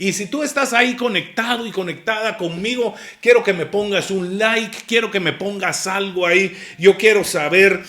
Y si tú estás ahí conectado y conectada conmigo, quiero que me pongas un like, quiero que me pongas algo ahí. Yo quiero saber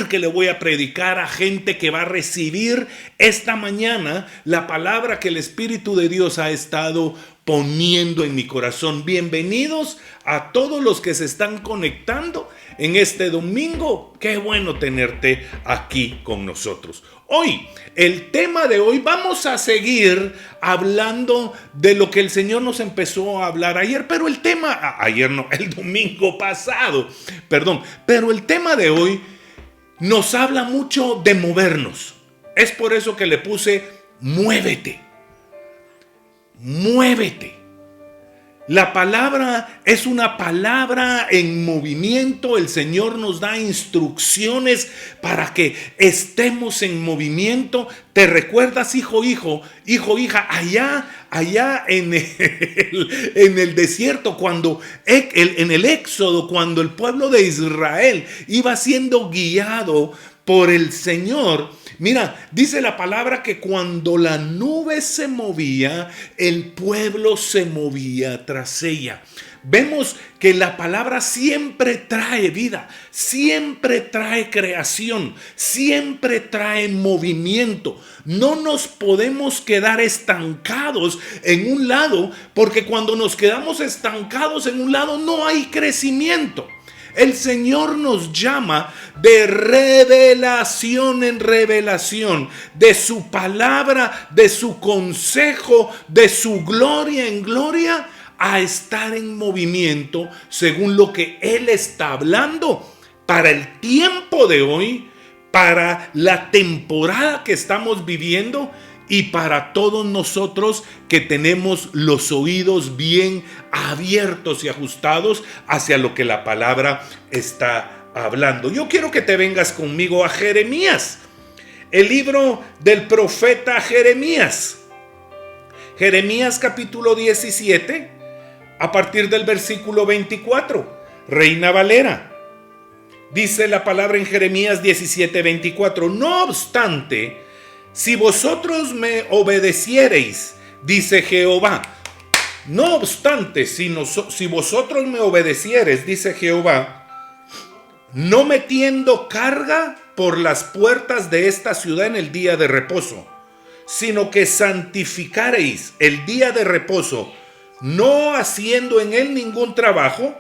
que le voy a predicar a gente que va a recibir esta mañana la palabra que el Espíritu de Dios ha estado poniendo en mi corazón. Bienvenidos a todos los que se están conectando en este domingo. Qué bueno tenerte aquí con nosotros. Hoy, el tema de hoy, vamos a seguir hablando de lo que el Señor nos empezó a hablar ayer, pero el domingo pasado, pero el tema de hoy nos habla mucho de movernos. Es por eso que le puse muévete. Muévete. La palabra es una palabra en movimiento. El Señor nos da instrucciones para que estemos en movimiento. ¿Te recuerdas, hijo, hija, allá en el desierto, en el Éxodo, cuando el pueblo de Israel iba siendo guiado por el Señor? Mira, dice la palabra que cuando la nube se movía, el pueblo se movía tras ella. Vemos que la palabra siempre trae vida, siempre trae creación, siempre trae movimiento. No nos podemos quedar estancados en un lado, porque cuando nos quedamos estancados en un lado no hay crecimiento. El Señor nos llama de revelación en revelación, de su palabra, de su consejo, de su gloria en gloria, a estar en movimiento según lo que Él está hablando para el tiempo de hoy, para la temporada que estamos viviendo y para todos nosotros que tenemos los oídos bien abiertos y ajustados hacia lo que la palabra está hablando. Yo quiero que te vengas conmigo a Jeremías, el libro del profeta Jeremías. Jeremías capítulo 17, a partir del versículo 24, Reina Valera. Dice la palabra en Jeremías 17, 24: no obstante, si vosotros me obedeciereis, dice Jehová. No obstante, si vosotros me obedeciereis, dice Jehová, no metiendo carga por las puertas de esta ciudad en el día de reposo, sino que santificareis el día de reposo, no haciendo en él ningún trabajo,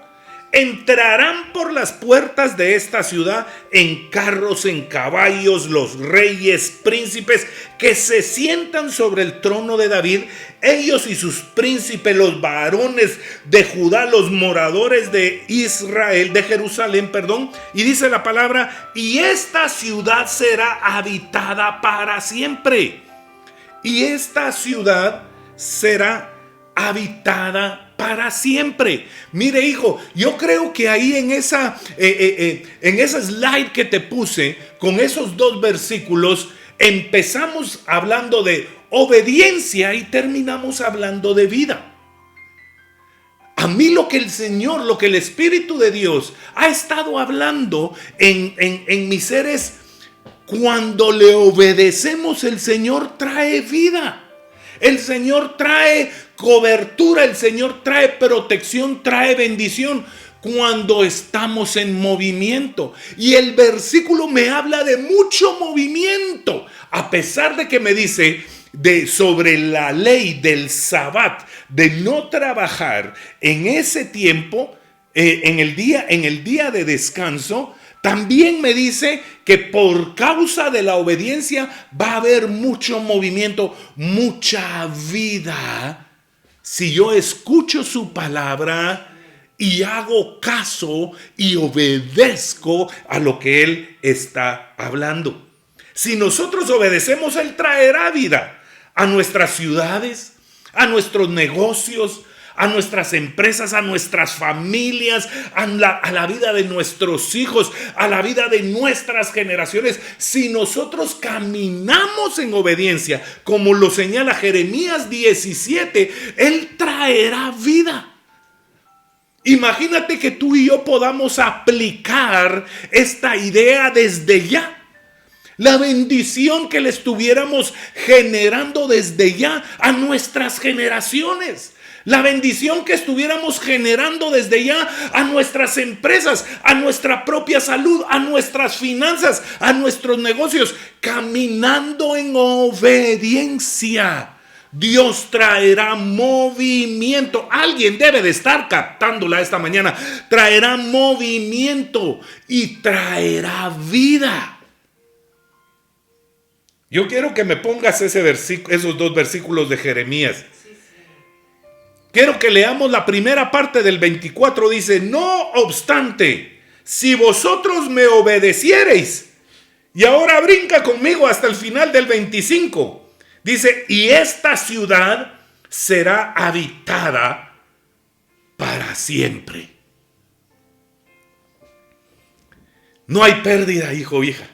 entrarán por las puertas de esta ciudad en carros, en caballos, los reyes, príncipes que se sientan sobre el trono de David, ellos y sus príncipes, los varones de Judá, los moradores de Israel, de Jerusalén, y dice la palabra, y esta ciudad será habitada para siempre. Y esta ciudad será habitada para siempre. Mire, hijo, yo creo que ahí en esa slide que te puse, con esos dos versículos, empezamos hablando de obediencia y terminamos hablando de vida. A mí lo que el Señor, lo que el Espíritu de Dios ha estado hablando en mis seres, cuando le obedecemos, el Señor trae vida. El Señor trae cobertura, el Señor trae protección, trae bendición cuando estamos en movimiento. Y el versículo me habla de mucho movimiento, a pesar de que me dice sobre la ley del Sabbat, de no trabajar en ese tiempo, en el día de descanso. También me dice que por causa de la obediencia va a haber mucho movimiento, mucha vida. Si yo escucho su palabra y hago caso y obedezco a lo que Él está hablando. Si nosotros obedecemos, Él traerá vida a nuestras ciudades, a nuestros negocios, a nuestras empresas, a nuestras familias, a la vida de nuestros hijos, a la vida de nuestras generaciones. Si nosotros caminamos en obediencia, como lo señala Jeremías 17, Él traerá vida. Imagínate que tú y yo podamos aplicar esta idea desde ya. La bendición que le estuviéramos generando desde ya a nuestras generaciones. La bendición que estuviéramos generando desde ya a nuestras empresas, a nuestra propia salud, a nuestras finanzas, a nuestros negocios, caminando en obediencia. Dios traerá movimiento. Alguien debe de estar captándola esta mañana. Traerá movimiento y traerá vida. Yo quiero que me pongas esos 2 versículos de Jeremías. Quiero que leamos la primera parte del 24. Dice: no obstante, si vosotros me obedeciereis. Y ahora brinca conmigo hasta el final del 25. Dice: y esta ciudad será habitada para siempre. No hay pérdida, hijo o hija.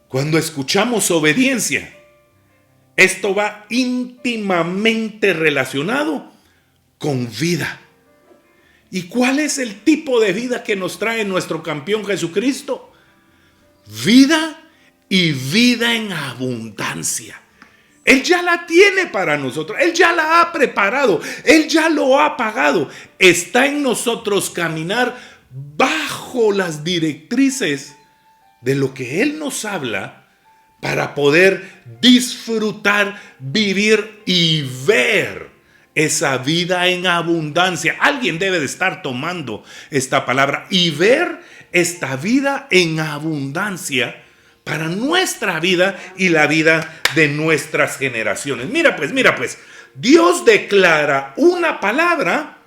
Cuando escuchamos obediencia, esto va íntimamente relacionado con vida. ¿Y cuál es el tipo de vida que nos trae nuestro campeón Jesucristo? Vida y vida en abundancia. Él ya la tiene para nosotros. Él ya la ha preparado. Él ya lo ha pagado. Está en nosotros caminar bajo las directrices de lo que Él nos habla para poder disfrutar, vivir y ver esa vida en abundancia. Alguien debe de estar tomando esta palabra y ver esta vida en abundancia para nuestra vida y la vida de nuestras generaciones. Mira pues, Dios declara una palabra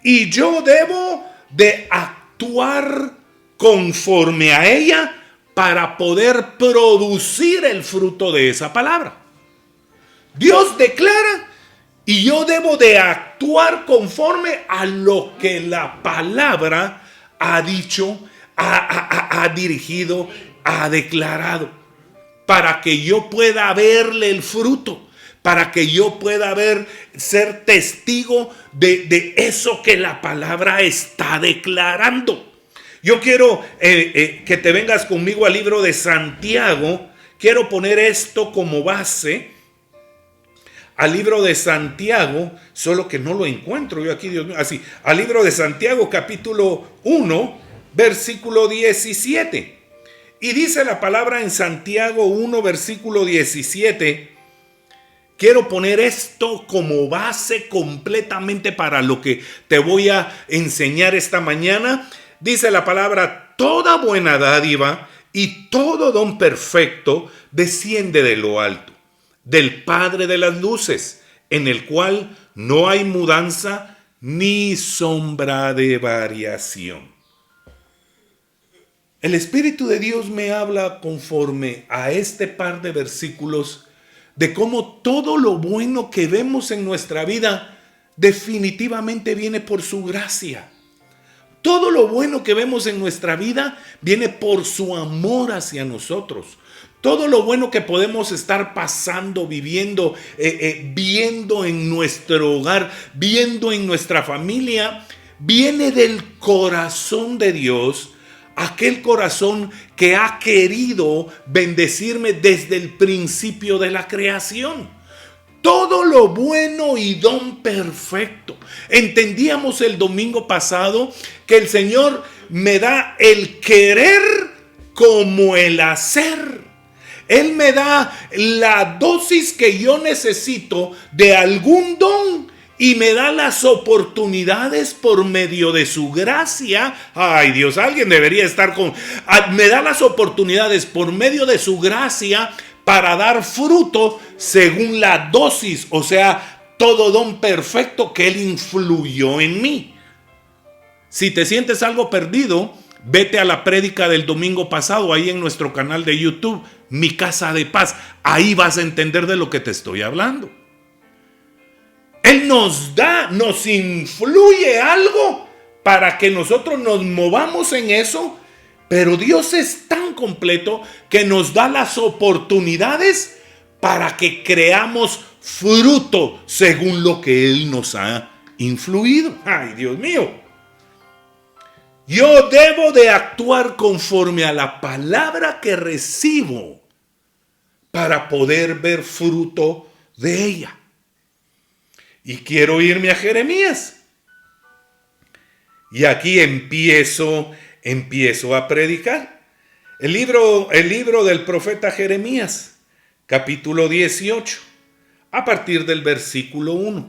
y yo debo de actuar conforme a ella para poder producir el fruto de esa palabra. Dios declara y yo debo de actuar conforme a lo que la palabra ha dicho, ha dirigido, ha declarado, para que yo pueda verle el fruto, para que yo pueda ser testigo de eso que la palabra está declarando. Yo quiero que te vengas conmigo al libro de Santiago. Quiero poner esto como base al libro de Santiago, solo que no lo encuentro yo aquí, Dios mío, así, al libro de Santiago capítulo 1, versículo 17. Y dice la palabra en Santiago 1, versículo 17. Quiero poner esto como base completamente para lo que te voy a enseñar esta mañana. Dice la palabra: toda buena dádiva y todo don perfecto desciende de lo alto, del Padre de las luces, en el cual no hay mudanza ni sombra de variación. El Espíritu de Dios me habla conforme a este par de versículos de cómo todo lo bueno que vemos en nuestra vida definitivamente viene por su gracia. Todo lo bueno que vemos en nuestra vida viene por su amor hacia nosotros. Todo lo bueno que podemos estar pasando, viviendo, viendo en nuestro hogar, viendo en nuestra familia, viene del corazón de Dios, aquel corazón que ha querido bendecirme desde el principio de la creación. Todo lo bueno y don perfecto. Entendíamos el domingo pasado que el Señor me da el querer como el hacer. Él me da la dosis que yo necesito de algún don y me da las oportunidades por medio de su gracia. Ay Dios, alguien debería estar con... Me da las oportunidades por medio de su gracia para dar fruto según la dosis, o sea, todo don perfecto que Él influyó en mí. Si te sientes algo perdido, vete a la prédica del domingo pasado, ahí en nuestro canal de YouTube, Mi Casa de Paz. Ahí vas a entender de lo que te estoy hablando. Él nos influye algo para que nosotros nos movamos en eso, pero Dios es tan completo que nos da las oportunidades para que creamos fruto según lo que Él nos ha influido. Ay, Dios mío. Yo debo de actuar conforme a la palabra que recibo para poder ver fruto de ella. Y quiero irme a Jeremías. Y aquí empiezo a predicar. El libro del profeta Jeremías, capítulo 18, a partir del versículo 1.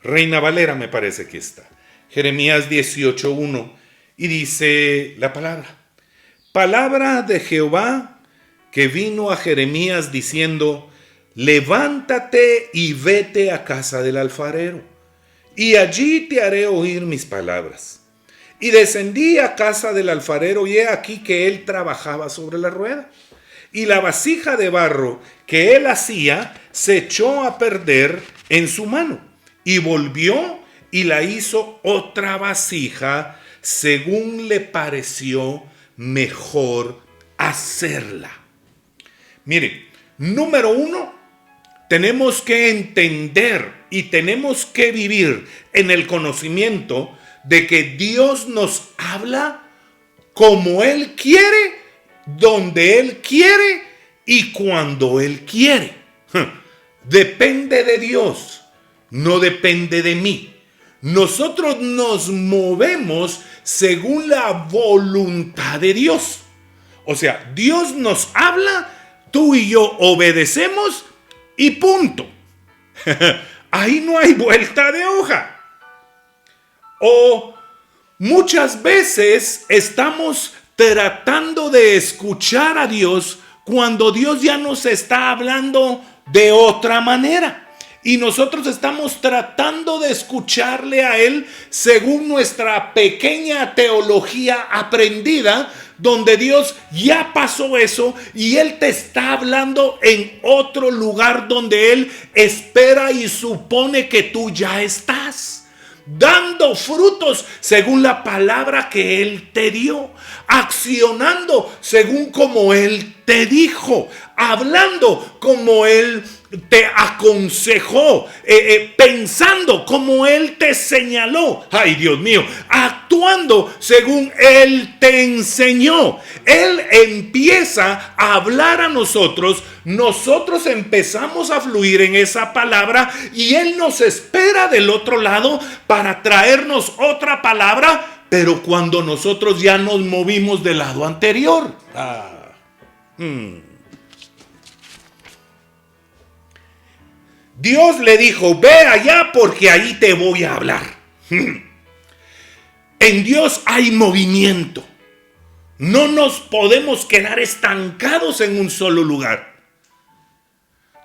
Reina Valera me parece que está. Jeremías 18:1. Y dice la palabra. Palabra de Jehová que vino a Jeremías diciendo: levántate y vete a casa del alfarero, y allí te haré oír mis palabras. Y descendí a casa del alfarero, y he aquí que él trabajaba sobre la rueda. Y la vasija de barro que él hacía se echó a perder en su mano. Y volvió y la hizo otra vasija según le pareció mejor hacerla. Mire, número 1, tenemos que entender y tenemos que vivir en el conocimiento de que Dios nos habla como Él quiere, donde Él quiere y cuando Él quiere. Depende de Dios, no depende de mí. Nosotros nos movemos según la voluntad de Dios. O sea, Dios nos habla, tú y yo obedecemos y punto. Ahí no hay vuelta de hoja. O muchas veces estamos tratando de escuchar a Dios cuando Dios ya nos está hablando de otra manera. Y nosotros estamos tratando de escucharle a Él según nuestra pequeña teología aprendida, donde Dios ya pasó eso y Él te está hablando en otro lugar donde Él espera y supone que tú ya estás. Dando frutos según la palabra que Él te dio, accionando según como Él te dijo, hablando como Él te aconsejó, pensando como Él te señaló. Ay, Dios mío, actuando según Él te enseñó. Él empieza a hablar a nosotros, nosotros empezamos a fluir en esa palabra y Él nos espera del otro lado para traernos otra palabra, pero cuando nosotros ya nos movimos del lado anterior. Dios le dijo: ve allá porque ahí te voy a hablar. En Dios hay movimiento. No nos podemos quedar estancados en un solo lugar.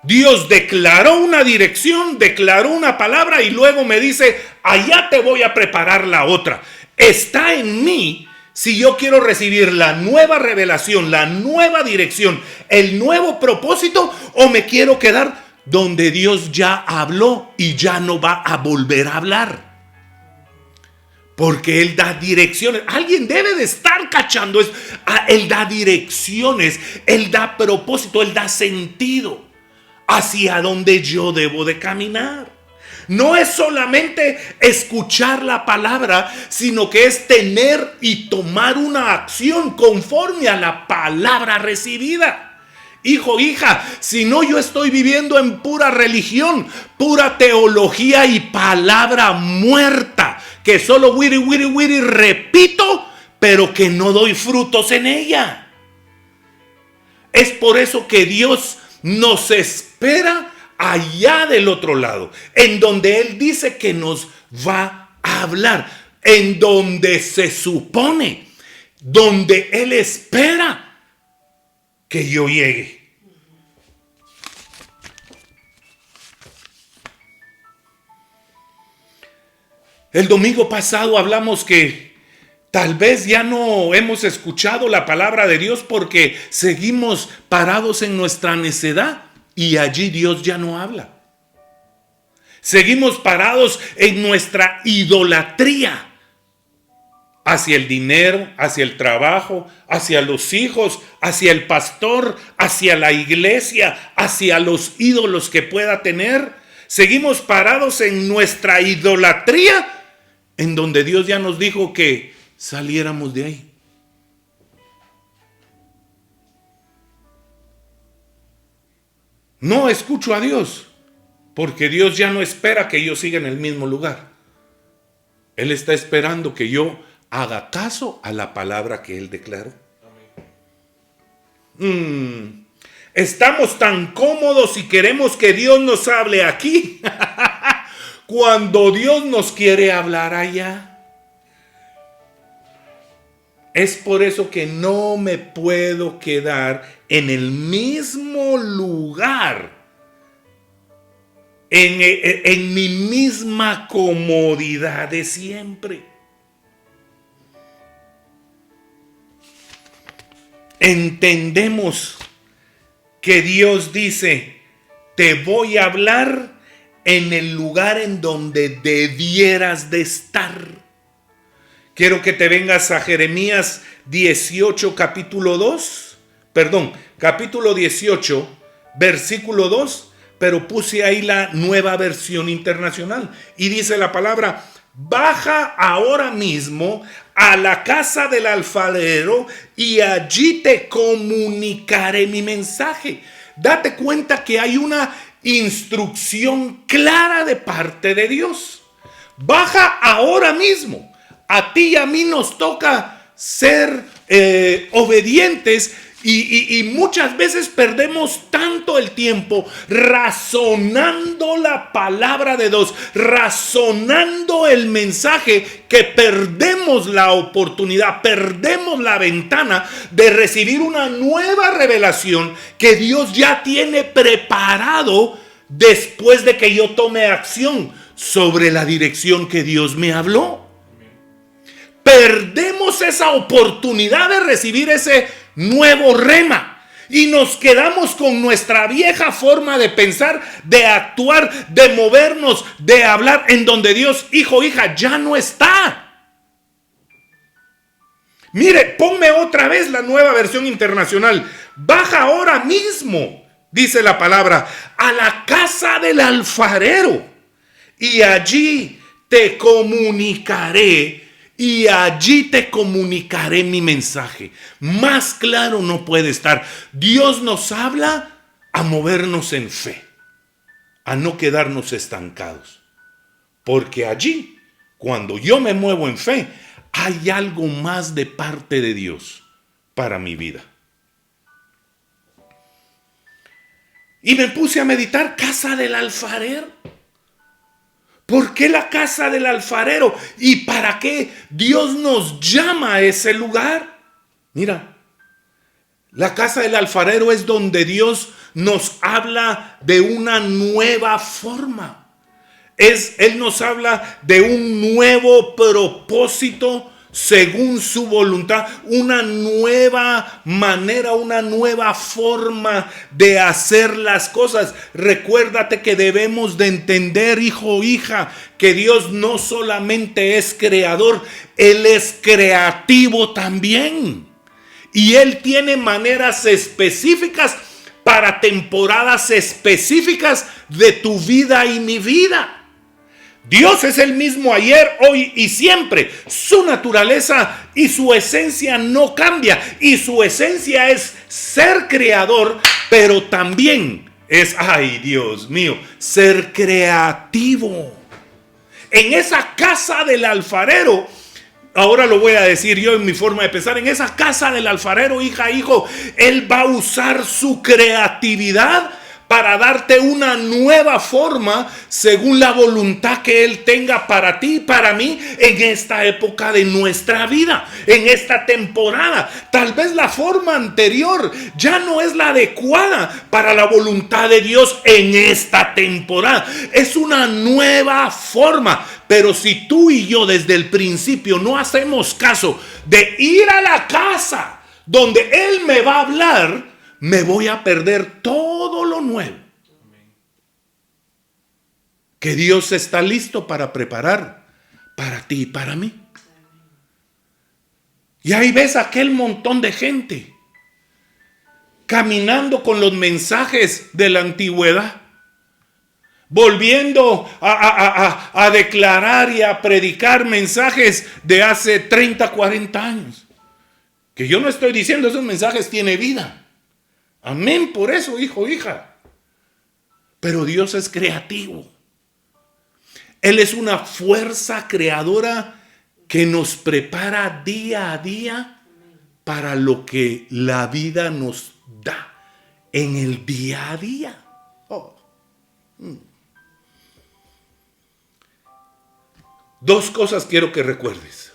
Dios declaró una dirección, declaró una palabra y luego me dice: allá te voy a preparar la otra. Está en mí si yo quiero recibir la nueva revelación, la nueva dirección, el nuevo propósito, o me quiero quedar donde Dios ya habló y ya no va a volver a hablar. Porque Él da direcciones. Alguien debe de estar cachando eso. Él da direcciones, Él da propósito, Él da sentido hacia donde yo debo de caminar. No es solamente escuchar la palabra, sino que es tener y tomar una acción conforme a la palabra recibida. Hijo, hija, si no, yo estoy viviendo en pura religión, pura teología y palabra muerta, que solo wiri repito, pero que no doy frutos en ella. Es por eso que Dios nos espera allá del otro lado, en donde Él dice que nos va a hablar, en donde se supone, donde Él espera que yo llegue. El domingo pasado hablamos que tal vez ya no hemos escuchado la palabra de Dios porque seguimos parados en nuestra necedad y allí Dios ya no habla. Seguimos parados en nuestra idolatría hacia el dinero, hacia el trabajo, hacia los hijos, hacia el pastor, hacia la iglesia, hacia los ídolos que pueda tener. Seguimos parados en nuestra idolatría, en donde Dios ya nos dijo que saliéramos de ahí. No escucho a Dios, porque Dios ya no espera que yo siga en el mismo lugar. Él está esperando que yo haga caso a la palabra que Él declaró. Estamos tan cómodos y queremos que Dios nos hable aquí, cuando Dios nos quiere hablar allá. Es por eso que no me puedo quedar en el mismo lugar, en mi misma comodidad de siempre. Entendemos que Dios dice, te voy a hablar en el lugar en donde debieras de estar. Quiero que te vengas a Jeremías 18, capítulo 18, versículo 2, pero puse ahí la Nueva Versión Internacional. Y dice la palabra, baja ahora mismo a la casa del alfarero y allí te comunicaré mi mensaje. Date cuenta que hay una instrucción clara de parte de Dios. Baja ahora mismo. A ti y a mí nos toca ser obedientes y muchas veces perdemos tanto el tiempo razonando la palabra de Dios, razonando el mensaje, que perdemos la oportunidad, perdemos la ventana de recibir una nueva revelación que Dios ya tiene preparado después de que yo tome acción sobre la dirección que Dios me habló. Perdemos esa oportunidad de recibir ese nuevo rema y nos quedamos con nuestra vieja forma de pensar, de actuar, de movernos, de hablar, en donde Dios, hijo, hija, ya no está. Mire, ponme otra vez la Nueva Versión Internacional. Baja ahora mismo, dice la palabra, a la casa del alfarero y allí te comunicaré. Y allí te comunicaré mi mensaje. Más claro no puede estar. Dios nos habla a movernos en fe, a no quedarnos estancados. Porque allí, cuando yo me muevo en fe, hay algo más de parte de Dios para mi vida. Y me puse a meditar, casa del alfarero. ¿Por qué la casa del alfarero? ¿Y para qué Dios nos llama a ese lugar? Mira, la casa del alfarero es donde Dios nos habla de una nueva forma. Él nos habla de un nuevo propósito según su voluntad, una nueva manera, una nueva forma de hacer las cosas. Recuérdate que debemos de entender, hijo o hija, que Dios no solamente es creador, Él es creativo también. Y Él tiene maneras específicas para temporadas específicas de tu vida y mi vida. Dios es el mismo ayer, hoy y siempre. Su naturaleza y su esencia no cambia. Y su esencia es ser creador, pero también es, ay Dios mío, ser creativo. En esa casa del alfarero, ahora lo voy a decir yo en mi forma de pensar, en esa casa del alfarero, hija, hijo, Él va a usar su creatividad para darte una nueva forma según la voluntad que Él tenga para ti y para mí en esta época de nuestra vida, en esta temporada. Tal vez la forma anterior ya no es la adecuada para la voluntad de Dios en esta temporada. Es una nueva forma, pero si tú y yo desde el principio no hacemos caso de ir a la casa donde Él me va a hablar, me voy a perder todo lo nuevo que Dios está listo para preparar para ti y para mí. Y ahí ves aquel montón de gente caminando con los mensajes de la antigüedad. volviendo a declarar y a predicar mensajes de hace 30, 40 años. Que yo no estoy diciendo esos mensajes tienen vida. Amén por eso, hijo, hija. Pero Dios es creativo. Él es una fuerza creadora que nos prepara día a día para lo que la vida nos da en el día a día. Dos cosas quiero que recuerdes.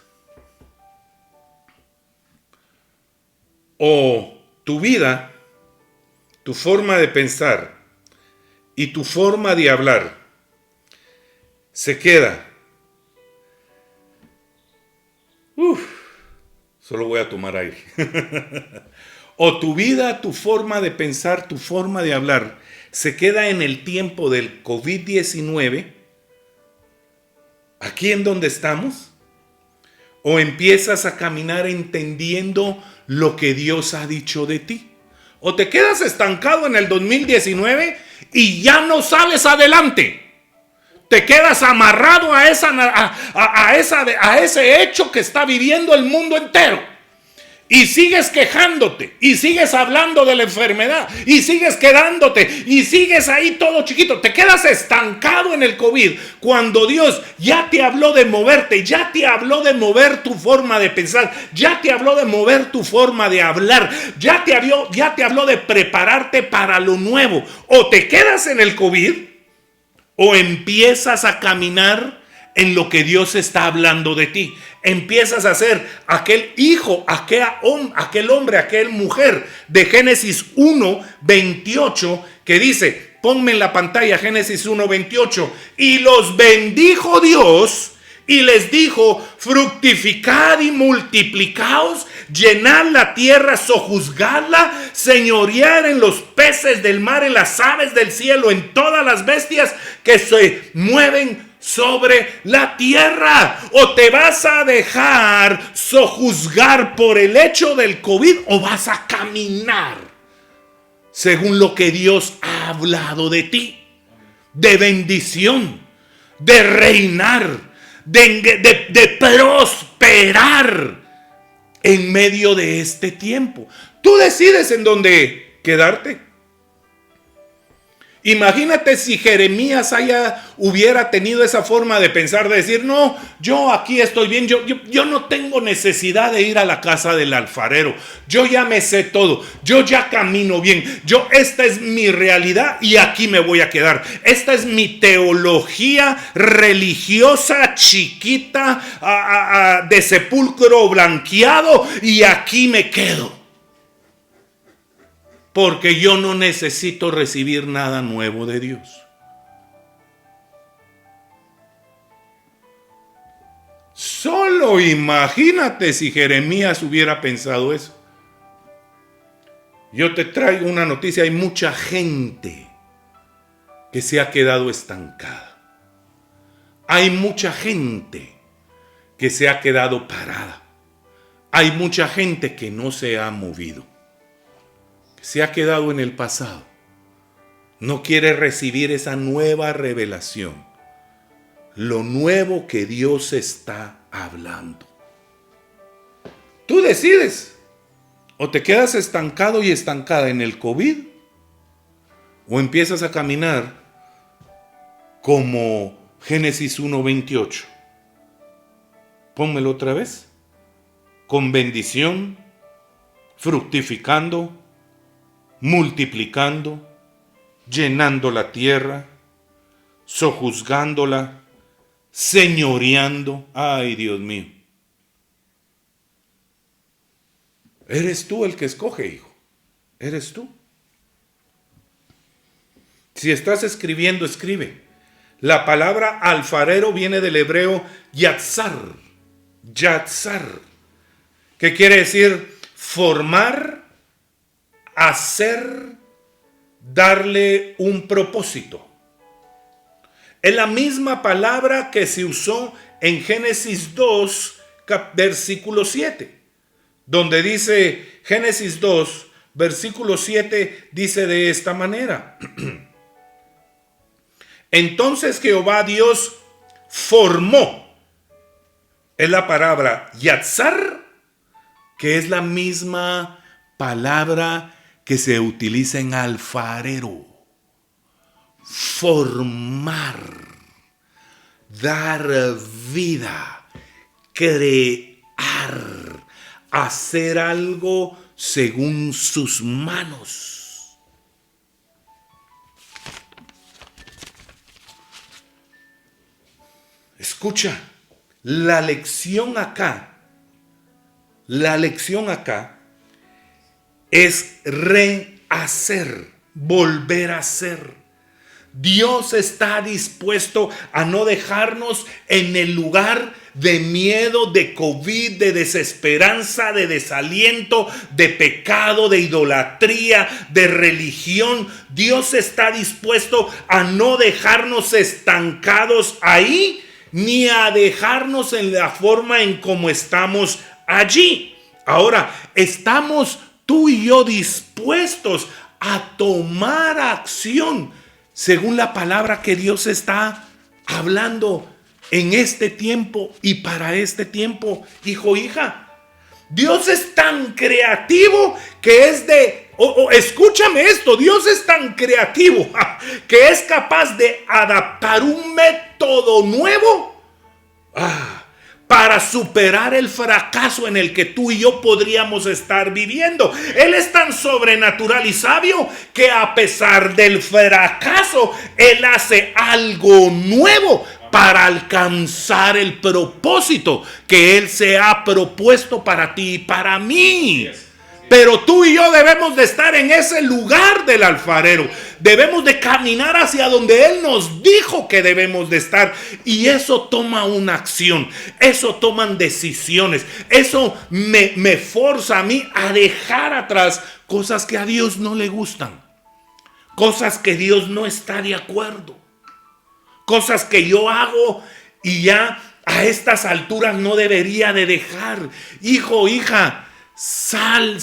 O tu vida, tu forma de pensar y tu forma de hablar se queda. Solo voy a tomar aire. O tu vida, tu forma de pensar, tu forma de hablar se queda en el tiempo del COVID-19, aquí en donde estamos, o empiezas a caminar entendiendo lo que Dios ha dicho de ti. O te quedas estancado en el 2019 y ya no sales adelante. Te quedas amarrado a ese hecho que está viviendo el mundo entero. Y sigues quejándote, y sigues hablando de la enfermedad, y sigues quedándote, y sigues ahí todo chiquito. Te quedas estancado en el COVID cuando Dios ya te habló de moverte, ya te habló de mover tu forma de pensar, ya te habló de mover tu forma de hablar, ya te habló de prepararte para lo nuevo. O te quedas en el COVID, o empiezas a caminar en lo que Dios está hablando de ti. Empiezas a ser aquel hijo, aquel hombre, aquel mujer de Génesis 1:28 que dice, ponme en la pantalla Génesis 1:28, y los bendijo Dios y les dijo, fructificad y multiplicaos, llenad la tierra, sojuzgadla, señorear en los peces del mar, en las aves del cielo, en todas las bestias que se mueven sobre la tierra. O te vas a dejar sojuzgar por el hecho del COVID, o vas a caminar según lo que Dios ha hablado de ti, de bendición, de reinar, de prosperar en medio de este tiempo. Tú decides en dónde quedarte. Imagínate si Jeremías hubiera tenido esa forma de pensar, de decir, no, yo aquí estoy bien, yo no tengo necesidad de ir a la casa del alfarero, yo ya me sé todo, yo ya camino bien, esta es mi realidad y aquí me voy a quedar, esta es mi teología religiosa chiquita, de sepulcro blanqueado, y aquí me quedo. Porque yo no necesito recibir nada nuevo de Dios. Solo imagínate si Jeremías hubiera pensado eso. Yo te traigo una noticia, hay mucha gente que se ha quedado estancada. Hay mucha gente que se ha quedado parada. Hay mucha gente que no se ha movido. Se ha quedado en el pasado. No quiere recibir esa nueva revelación. Lo nuevo que Dios está hablando. Tú decides. O te quedas estancado y estancada en el COVID, o empiezas a caminar como Génesis 1:28. Pónmelo otra vez. Con bendición, fructificando, multiplicando, llenando la tierra, sojuzgándola, señoreando. Ay, Dios mío. Eres tú el que escoge, hijo. Eres tú. Si estás escribiendo, escribe. La palabra alfarero viene del hebreo yatzar. Yatzar. ¿Qué quiere decir? Formar, hacer, darle un propósito. Es la misma palabra que se usó en Génesis 2, versículo 7, donde dice, Génesis 2, versículo 7, dice de esta manera. Entonces Jehová Dios formó. Es la palabra yatzar, que es la misma palabra que se utiliza en alfarero. Formar, dar vida, crear, hacer algo según sus manos. Escucha, la lección acá es rehacer, volver a hacer. Dios está dispuesto a no dejarnos en el lugar de miedo, de COVID, de desesperanza, de desaliento, de pecado, de idolatría, de religión. Dios está dispuesto a no dejarnos estancados ahí, ni a dejarnos en la forma en como estamos allí. Ahora, estamos tú y yo dispuestos a tomar acción según la palabra que Dios está hablando en este tiempo y para este tiempo. Hijo, hija, Dios es tan creativo que es escúchame esto, Dios es tan creativo que es capaz de adaptar un método nuevo para superar el fracaso en el que tú y yo podríamos estar viviendo. Él es tan sobrenatural y sabio que a pesar del fracaso, Él hace algo nuevo para alcanzar el propósito que Él se ha propuesto para ti y para mí. Pero tú y yo debemos de estar en ese lugar del alfarero. Debemos de caminar hacia donde Él nos dijo que debemos de estar. Y eso toma una acción. Eso toman decisiones. Eso me forza a mí a dejar atrás cosas que a Dios no le gustan. Cosas que Dios no está de acuerdo. Cosas que yo hago y ya a estas alturas no debería de dejar. Hijo, hija, sal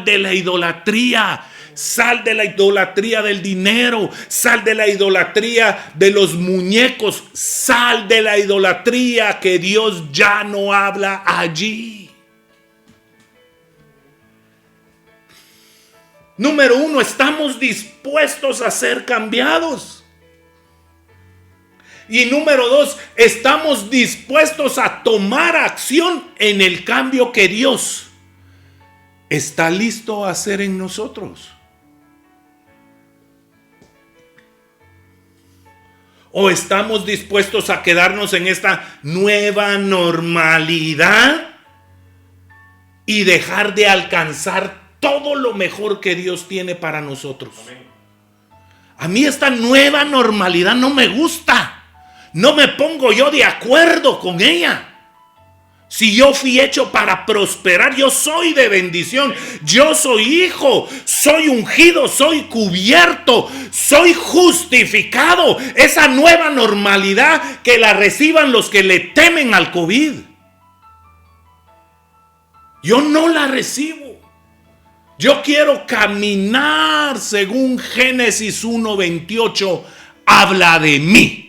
de la idolatría. Sal de la idolatría del dinero. Sal de la idolatría de los muñecos. Sal de la idolatría que Dios ya no habla allí. Número 1, estamos dispuestos a ser cambiados. Y número 2, estamos dispuestos a tomar acción en el cambio que Dios está listo a hacer en nosotros. ¿O estamos dispuestos a quedarnos en esta nueva normalidad y dejar de alcanzar todo lo mejor que Dios tiene para nosotros? A mí esta nueva normalidad no me gusta. No me pongo yo de acuerdo con ella. Si yo fui hecho para prosperar, yo soy de bendición, yo soy hijo, soy ungido, soy cubierto, soy justificado. Esa nueva normalidad que la reciban los que le temen al COVID. Yo no la recibo. Yo quiero caminar según Génesis 1:28 habla de mí.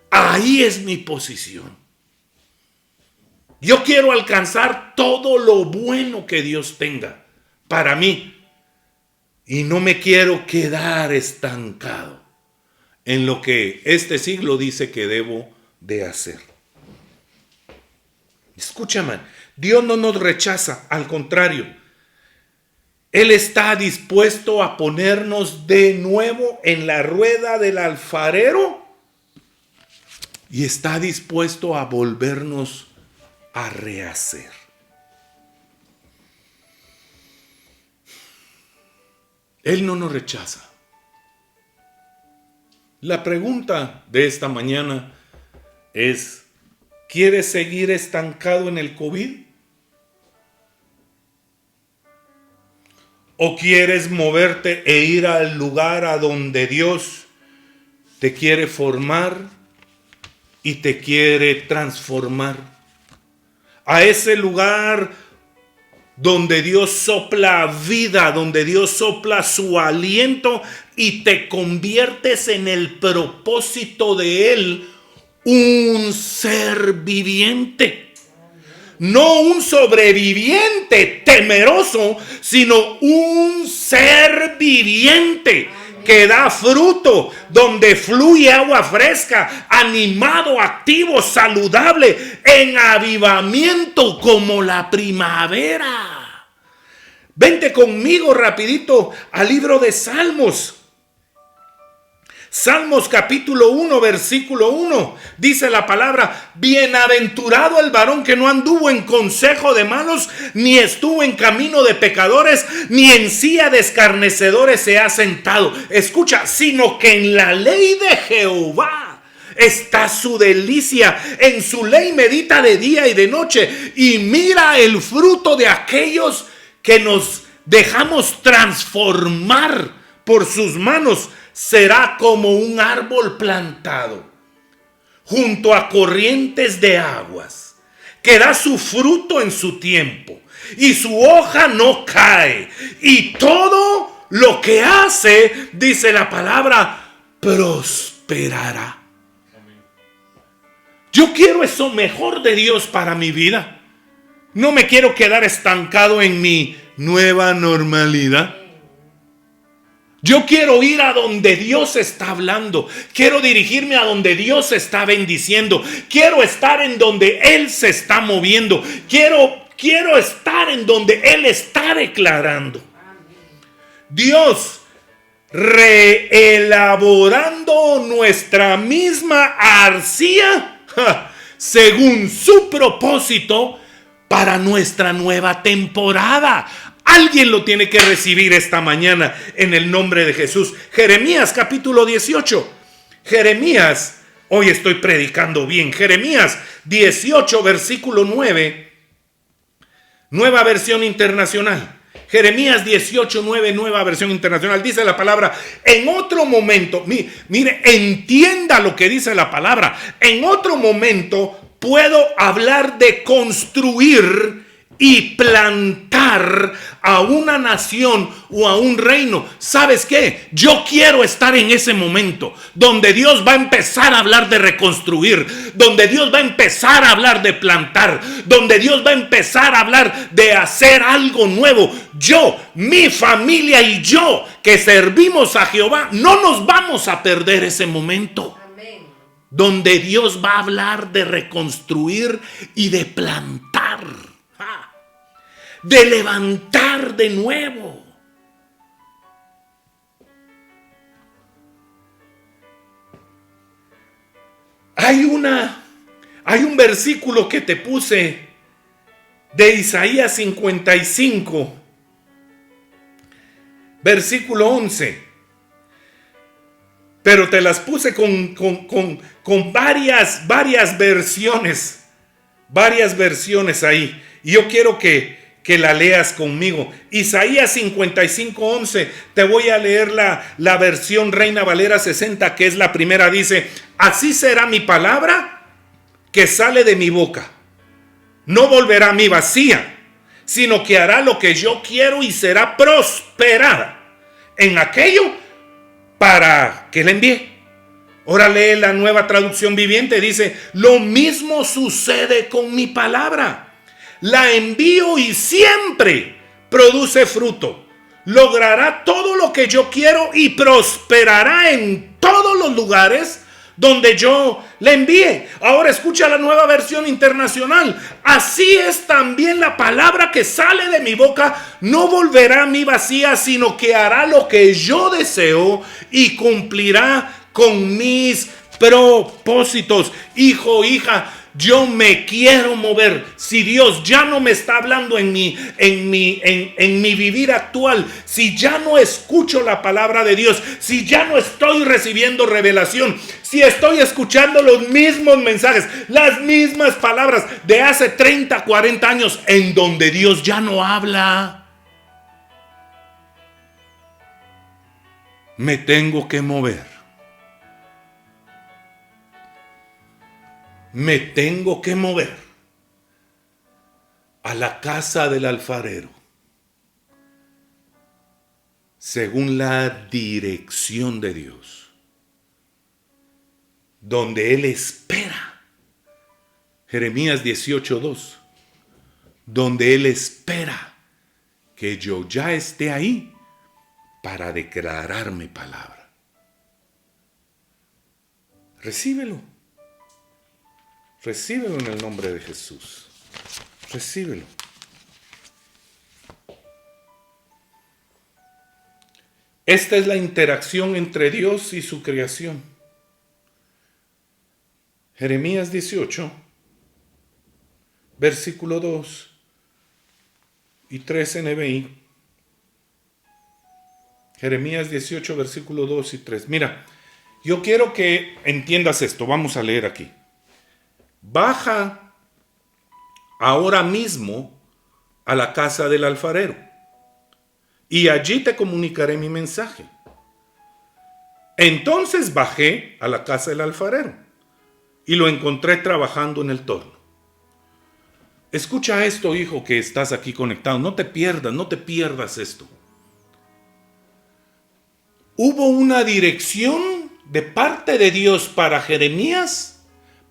Ahí es mi posición. Yo quiero alcanzar todo lo bueno que Dios tenga para mí. Y no me quiero quedar estancado en lo que este siglo dice que debo de hacer. Escúchame, Dios no nos rechaza, al contrario. Él está dispuesto a ponernos de nuevo en la rueda del alfarero y está dispuesto a volvernos a rehacer. Él no nos rechaza. La pregunta de esta mañana es: ¿quieres seguir estancado en el COVID? ¿O quieres moverte e ir al lugar a donde Dios te quiere formar y te quiere transformar? A ese lugar donde Dios sopla vida, donde Dios sopla su aliento y te conviertes en el propósito de Él, un ser viviente. No un sobreviviente temeroso, sino un ser viviente que da fruto, donde fluye agua fresca, animado, activo, saludable, en avivamiento como la primavera. Vente conmigo rapidito al libro de Salmos. Salmos capítulo 1, versículo 1, dice la palabra: bienaventurado el varón que no anduvo en consejo de malos, ni estuvo en camino de pecadores, ni en silla de escarnecedores se ha sentado. Escucha, sino que en la ley de Jehová está su delicia, en su ley medita de día y de noche, y mira el fruto de aquellos que nos dejamos transformar por sus manos. Será como un árbol plantado junto a corrientes de aguas, que da su fruto en su tiempo, y su hoja no cae, y todo lo que hace, dice la palabra, prosperará. Yo quiero eso mejor de Dios para mi vida. No me quiero quedar estancado en mi nueva normalidad. Yo quiero ir a donde Dios está hablando. Quiero dirigirme a donde Dios está bendiciendo. Quiero estar en donde Él se está moviendo. Quiero estar en donde Él está declarando. Dios reelaborando nuestra misma arcilla según su propósito para nuestra nueva temporada. Alguien lo tiene que recibir esta mañana en el nombre de Jesús. Jeremías capítulo 18. Jeremías, hoy estoy predicando bien. Jeremías 18 versículo 9. Nueva versión internacional. Jeremías 18:9, nueva versión internacional. Dice la palabra: en otro momento, mire, entienda lo que dice la palabra. En otro momento puedo hablar de construir y plantar a una nación o a un reino. ¿Sabes qué? Yo quiero estar en ese momento donde Dios va a empezar a hablar de reconstruir, donde Dios va a empezar a hablar de plantar, donde Dios va a empezar a hablar de hacer algo nuevo. Yo, mi familia y yo que servimos a Jehová, no nos vamos a perder ese momento. Amén. Donde Dios va a hablar de reconstruir y de plantar, de levantar de nuevo. Hay un versículo que te puse de Isaías 55, versículo 11. Pero te las puse con varias versiones. Varias versiones ahí. Y yo quiero que la leas conmigo. Isaías 55:11. Te voy a leer la versión Reina Valera 60, que es la primera. Dice: así será mi palabra que sale de mi boca. No volverá a mí vacía, sino que hará lo que yo quiero y será prosperada en aquello para que la envíe. Ahora lee la Nueva Traducción Viviente. Dice: lo mismo sucede con mi palabra. La envío y siempre produce fruto. Logrará todo lo que yo quiero y prosperará en todos los lugares donde yo la envíe. Ahora escucha la Nueva Versión Internacional. Así es también la palabra que sale de mi boca. No volverá a mí vacía, sino que hará lo que yo deseo y cumplirá con mis propósitos. Hijo, hija, yo me quiero mover. Si Dios ya no me está hablando en mi vivir actual, si ya no escucho la palabra de Dios, si ya no estoy recibiendo revelación, si estoy escuchando los mismos mensajes, las mismas palabras de hace 30, 40 años, en donde Dios ya no habla, me tengo que mover. Me tengo que mover. a la casa del alfarero, según la dirección de Dios, donde Él espera. Jeremías 18:2, donde Él espera que yo ya esté ahí para declarar mi palabra. Recíbelo. Recíbelo en el nombre de Jesús. Recíbelo. Esta es la interacción entre Dios y su creación. Jeremías 18, versículo 2 y 3 NBI. Jeremías 18, versículo 2 y 3. Mira, yo quiero que entiendas esto. Vamos a leer aquí. Baja ahora mismo a la casa del alfarero, y allí te comunicaré mi mensaje. Entonces bajé a la casa del alfarero, y lo encontré trabajando en el torno. Escucha esto, hijo, que estás aquí conectado. No te pierdas esto. Hubo una dirección de parte de Dios para Jeremías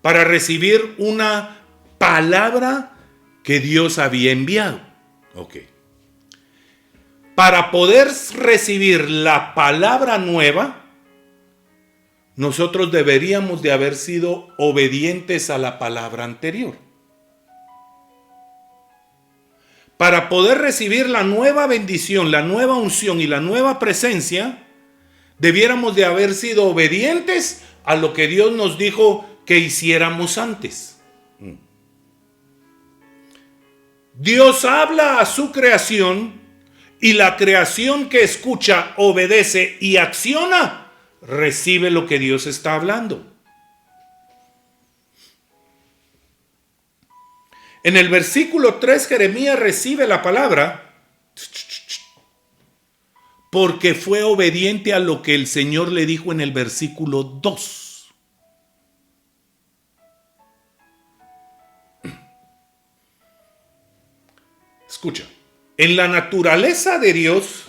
para recibir una palabra que Dios había enviado. Ok. Para poder recibir la palabra nueva, nosotros deberíamos de haber sido obedientes a la palabra anterior. Para poder recibir la nueva bendición, la nueva unción y la nueva presencia, debiéramos de haber sido obedientes a lo que Dios nos dijo que hiciéramos antes. Dios habla a su creación, y la creación que escucha, obedece y acciona, recibe lo que Dios está hablando. En el versículo 3, Jeremías recibe la palabra porque fue obediente a lo que el Señor le dijo en el versículo 2. Escucha, en la naturaleza de Dios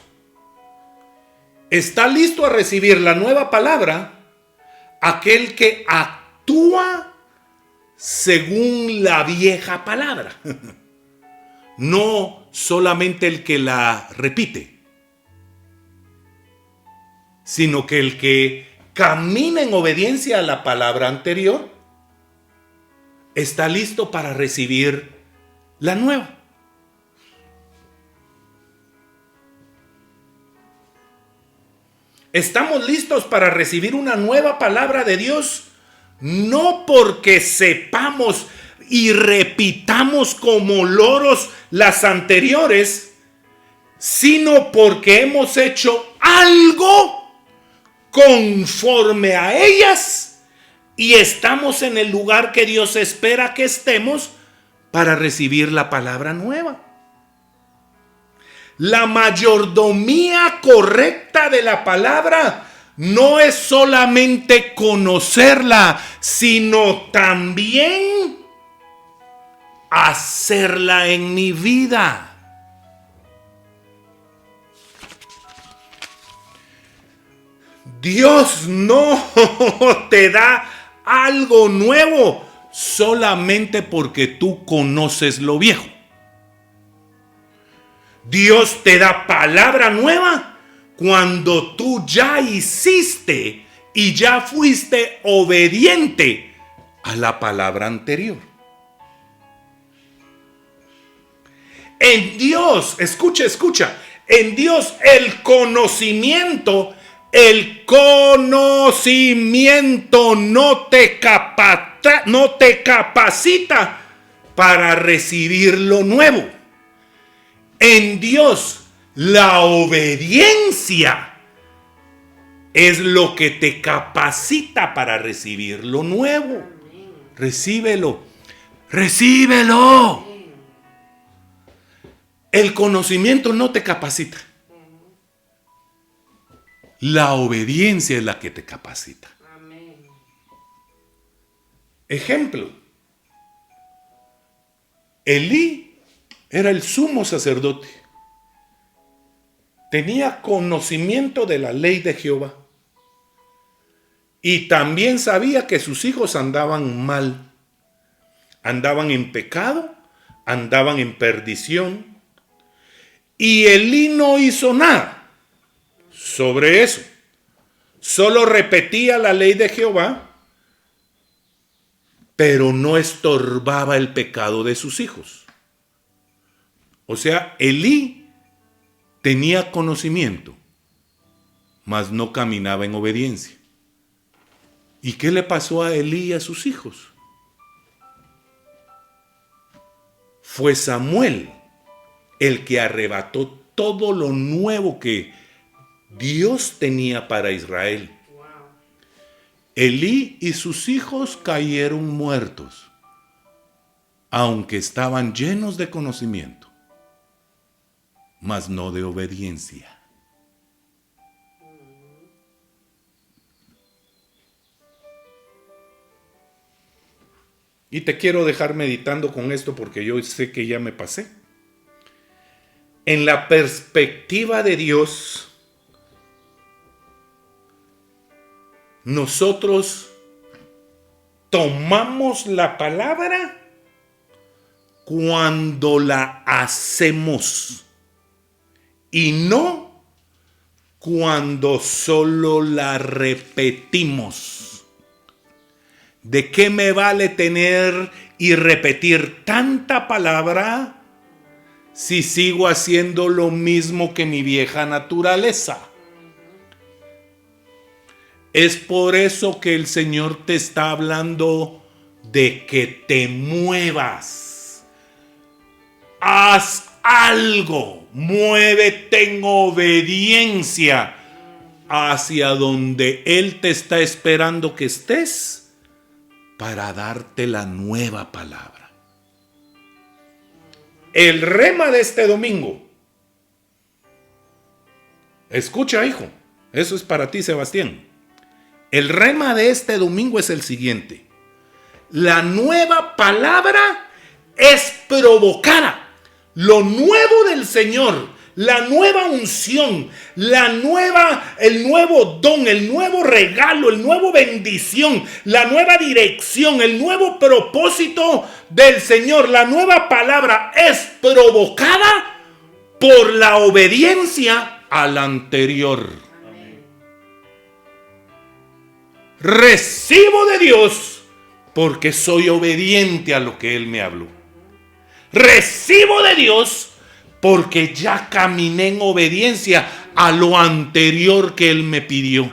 está listo a recibir la nueva palabra aquel que actúa según la vieja palabra, no solamente el que la repite, sino que el que camina en obediencia a la palabra anterior está listo para recibir la nueva. Estamos listos para recibir una nueva palabra de Dios, no porque sepamos y repitamos como loros las anteriores, sino porque hemos hecho algo conforme a ellas y estamos en el lugar que Dios espera que estemos para recibir la palabra nueva. La mayordomía correcta de la palabra no es solamente conocerla, sino también hacerla en mi vida. Dios no te da algo nuevo solamente porque tú conoces lo viejo. Dios te da palabra nueva cuando tú ya hiciste y ya fuiste obediente a la palabra anterior. En Dios, escucha, en Dios el conocimiento no te capacita para recibir lo nuevo. En Dios, la obediencia es lo que te capacita para recibir lo nuevo. Recíbelo. El conocimiento no te capacita. La obediencia es la que te capacita. Ejemplo. Elí era el sumo sacerdote. Tenía conocimiento de la ley de Jehová. Y también sabía que sus hijos andaban mal. Andaban en pecado, andaban en perdición. Y Elí no hizo nada sobre eso. Solo repetía la ley de Jehová, pero no estorbaba el pecado de sus hijos. O sea, Elí tenía conocimiento, mas no caminaba en obediencia. ¿Y qué le pasó a Elí y a sus hijos? Fue Samuel el que arrebató todo lo nuevo que Dios tenía para Israel. Elí y sus hijos cayeron muertos, aunque estaban llenos de conocimiento, mas no de obediencia. Y te quiero dejar meditando con esto porque yo sé que ya me pasé. En la perspectiva de Dios, nosotros tomamos la palabra cuando la hacemos y no cuando solo la repetimos. ¿De qué me vale tener y repetir tanta palabra si sigo haciendo lo mismo que mi vieja naturaleza? Es por eso que el Señor te está hablando de que te muevas. Haz algo, muévete en obediencia hacia donde Él te está esperando que estés para darte la nueva palabra. El rema de este domingo. Escucha, hijo, eso es para ti, Sebastián. El rema de este domingo es el siguiente: la nueva palabra es provocada. Lo nuevo del Señor, la nueva unción, el nuevo don, el nuevo regalo, el nuevo bendición, la nueva dirección, el nuevo propósito del Señor, la nueva palabra es provocada por la obediencia a la anterior. Recibo de Dios porque soy obediente a lo que Él me habló. Recibo de Dios porque ya caminé en obediencia a lo anterior que Él me pidió.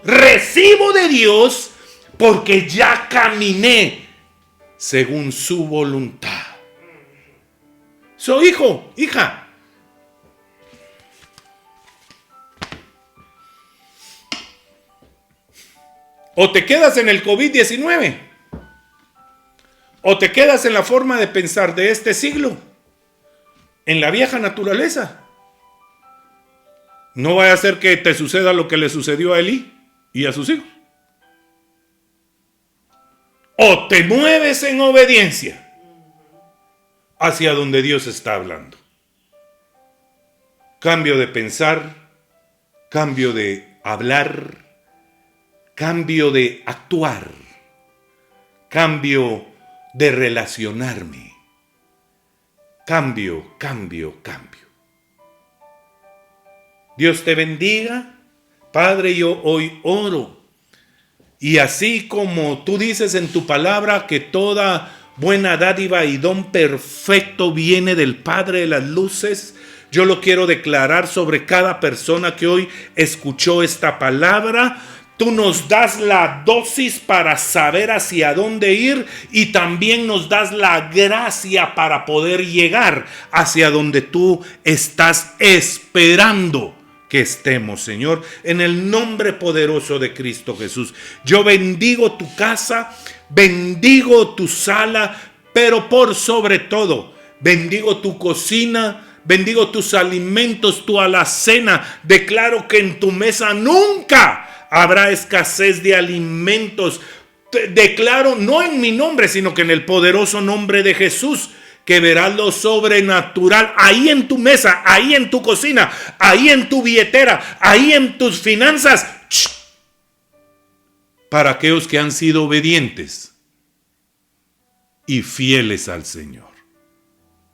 Recibo de Dios porque ya caminé según su voluntad. Soy hijo, hija. O te quedas en el COVID-19, o te quedas en la forma de pensar de este siglo, en la vieja naturaleza. No vaya a ser que te suceda lo que le sucedió a Elí y a sus hijos. O te mueves en obediencia hacia donde Dios está hablando. Cambio de pensar, cambio de hablar, cambio de actuar, cambio de relacionarme. Cambio. Dios te bendiga. Padre, yo hoy oro. Y así como tú dices en tu palabra que toda buena dádiva y don perfecto viene del Padre de las luces, yo lo quiero declarar sobre cada persona que hoy escuchó esta palabra. Tú nos das la dosis para saber hacia dónde ir y también nos das la gracia para poder llegar hacia donde tú estás esperando que estemos, Señor, en el nombre poderoso de Cristo Jesús. Yo bendigo tu casa, bendigo tu sala, pero por sobre todo, bendigo tu cocina, bendigo tus alimentos, tu alacena. Declaro que en tu mesa nunca habrá escasez de alimentos. Declaro, no en mi nombre, sino que en el poderoso nombre de Jesús, que verás lo sobrenatural ahí en tu mesa, ahí en tu cocina, ahí en tu billetera, ahí en tus finanzas. Para aquellos que han sido obedientes y fieles al Señor.